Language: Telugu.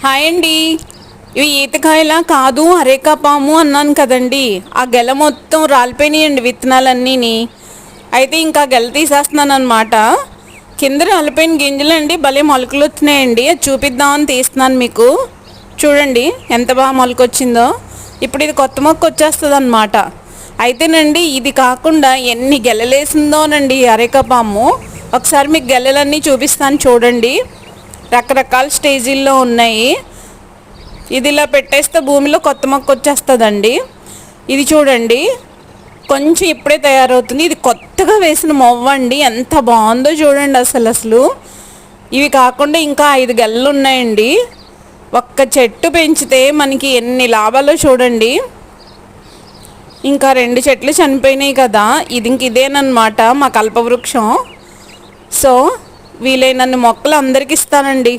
హాయ్ అండి. ఇవి ఈతకాయలా కాదు అరేకాపాము అన్నాను కదండి. ఆ గెల మొత్తం రాలిపోయినాయండి విత్తనాలన్నీని. అయితే ఇంకా గెల తీసేస్తున్నాను అనమాట. కింద రాలిపోయిన గింజలండి భలే మొలకలు వచ్చినాయండి. అది చూపిద్దామని తీస్తున్నాను మీకు. చూడండి ఎంత బాగా మొలకొచ్చిందో. ఇప్పుడు ఇది కొత్త మొక్క వచ్చేస్తుంది అనమాట. అయితేనండి ఇది కాకుండా ఎన్ని గెలలేసిందోనండి అరేకాపాము. ఒకసారి మీకు గెలలన్నీ చూపిస్తాను చూడండి. రకరకాల స్టేజీల్లో ఉన్నాయి. ఇది ఇలా పెట్టేస్తే భూమిలో కొత్త మొక్క వచ్చేస్తుందండి. ఇది చూడండి కొంచెం ఇప్పుడే తయారవుతుంది. ఇది కొత్తగా వేసిన మొవ్వ అండి. ఎంత బాగుందో చూడండి అసలు. ఇవి కాకుండా ఇంకా 5 గెలలు ఉన్నాయండి. ఒక్క చెట్టు పెంచితే మనకి ఎన్ని లాభాలో చూడండి. ఇంకా 2 చెట్లు చనిపోయినాయి కదా, ఇది ఇంక ఇదేనమాట మా కల్పవృక్షం. సో వీలైనన్ని మొక్కలు అందరికి ఇస్తానండి.